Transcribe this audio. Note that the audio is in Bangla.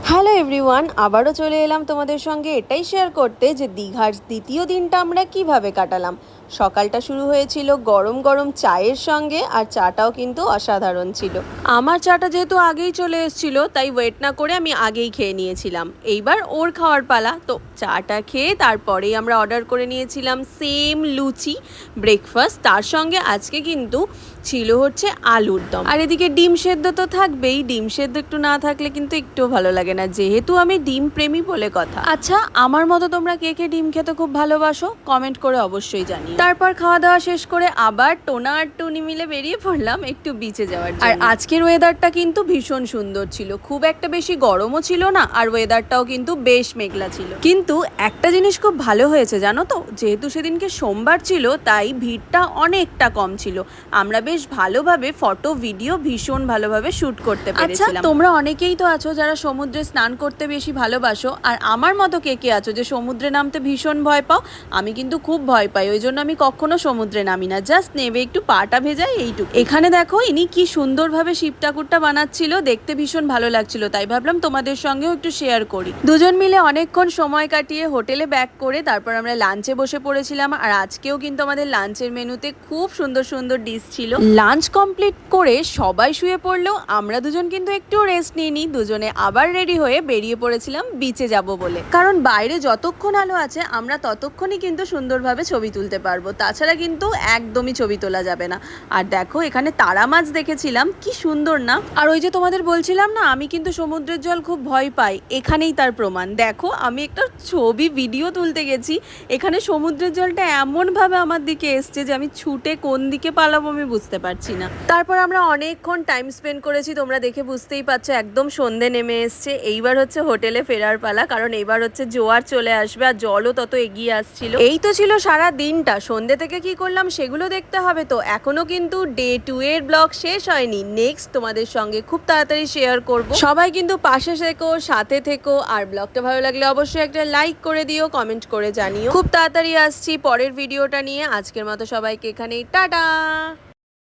হ্যালো এভরিওয়ান, আবারও চলে এলাম তোমাদের সঙ্গে এটাই শেয়ার করতে যে দীঘার দ্বিতীয় দিনটা আমরা কিভাবে কাটালাম। সকালটা শুরু হয়েছিল গরম গরম চায়ের সঙ্গে, আর চাটাও কিন্তু অসাধারণ ছিল। আমার চাটা যেহেতু আগেই চলে এসেছিল, তাই ওয়েট না করে আমি আগেই খেয়ে নিয়েছিলাম। এইবার ওর খাওয়ার পালা। তো চাটা খেয়ে তারপরেই আমরা অর্ডার করে নিয়েছিলাম সেম লুচি ব্রেকফাস্ট। তার সঙ্গে আজকে কিন্তু ছিল হচ্ছে আলুর দম, আর এদিকে ডিম সেদ্ধ তো থাকবেই। ডিম সেদ্ধ একটু না থাকলে কিন্তু একটুও ভালো লাগে না, যেহেতু আমি ডিম প্রেমী বলে কথা। আচ্ছা, আমার মতো তোমরা কে কে ডিম খেতে খুব ভালোবাসো কমেন্ট করে অবশ্যই জানিও। তারপর খাওয়া দাওয়া শেষ করে আবার টোনা আর টুনি মিলে বেরিয়ে পড়লাম একটু বিচে যাওয়ার জন্য। আর আজকের ওয়েদারটা কিন্তু ভীষণ সুন্দর ছিল, খুব একটা বেশি গরমও ছিল না, আর ওয়েদারটাও কিন্তু বেশ মেঘলা ছিল। কিন্তু একটা জিনিস খুব ভালো হয়েছে জানো তো, যেহেতু সেদিনকে সোমবার ছিল তাই ভিড়টা অনেকটা কম ছিল। আমরা বেশ ভালোভাবে ফটো ভিডিও ভীষণ ভালোভাবে শুট করতে পেরেছিলাম। তোমরা অনেকেই তো আছো যারা সমুদ্রে স্নান করতে বেশি ভালোবাসো, আর আমার মতো কে কে আছো যে সমুদ্রে নামতে ভীষণ ভয় পাও। আমি কিন্তু খুব ভয় পাই, ওই জন্য আমি কখনো সমুদ্রে নামি না, জাস্ট নেবে একটু পাটা ভেজাই এইটুকু। এখানে দেখো ইনি কি সুন্দরভাবে শিব ঠাকুরটা বানাচ্ছিল, দেখতে ভীষণ ভালো লাগছিল, তাই ভাবলাম তোমাদের সঙ্গেও একটু শেয়ার করি। দুজন মিলে অনেকক্ষণ সময় কাটিয়ে হোটেলে ব্যাক করে তারপর আমরা লাঞ্চে বসে পড়েছিলাম। আর আজকেও কিন্তু আমাদের লাঞ্চের মেনুতে খুব সুন্দর সুন্দর ডিশ ছিল। লাঞ্চ কমপ্লিট করে সবাই শুয়ে পড়লেও আমরা দুজন কিন্তু একটু রেস্ট নিইনি, দুজনে আবার রেডি হয়ে বেরিয়ে পড়েছিলাম বিচে যাব বলে। কারণ বাইরে যতক্ষণ আলো আছে আমরা ততক্ষণই কিন্তু সুন্দরভাবে ছবি তুলতে পারবো, তাছাড়া কিন্তু একদমই ছবি তোলা যাবে না। আর দেখো এখানে তারা মাছ দেখেছিলাম, কি সুন্দর না। আর ওই যে তোমাদের বলছিলাম না আমি কিন্তু সমুদ্রের জল খুব ভয় পাই, এখানেই তার প্রমাণ। দেখো আমি একটা ছবি ভিডিও তুলতে গেছি, এখানে সমুদ্রের জলটা এমনভাবে আমার দিকে এসছে যে আমি ছুটে কোন দিকে পালাবো আমি বুঝতে পারছি না। তারপর আমরা অনেকক্ষণ টাইম স্পেন্ড করেছি, তোমরা দেখে বুঝতেই পারছো একদম সন্ধে নেমে এসছে। এইবার হচ্ছে হোটেলে ফেরার পালা, কারণ এইবার হচ্ছে জোয়ার চলে আসবে আর জলও তত এগিয়ে আসছিল। এই তো ছিল সারা দিনটা, সন্ধে থেকে কি করলাম সেগুলো দেখতে হবে তো। এখনো কিন্তু ডে 2 এর ব্লগ শেষ হয়নি, নেক্সট তোমাদের সঙ্গে খুব তাড়াতাড়ি শেয়ার করব। সবাই কিন্তু পাশে থেকো, সাথে থেকো, আর ব্লগটা ভালো লাগলে অবশ্যই একটা লাইক করে দিও, কমেন্ট করে জানিও। খুব তাড়াতাড়ি আসছি পরের ভিডিওটা নিয়ে। আজকের মতো সবাইকে এখানেই টাটা।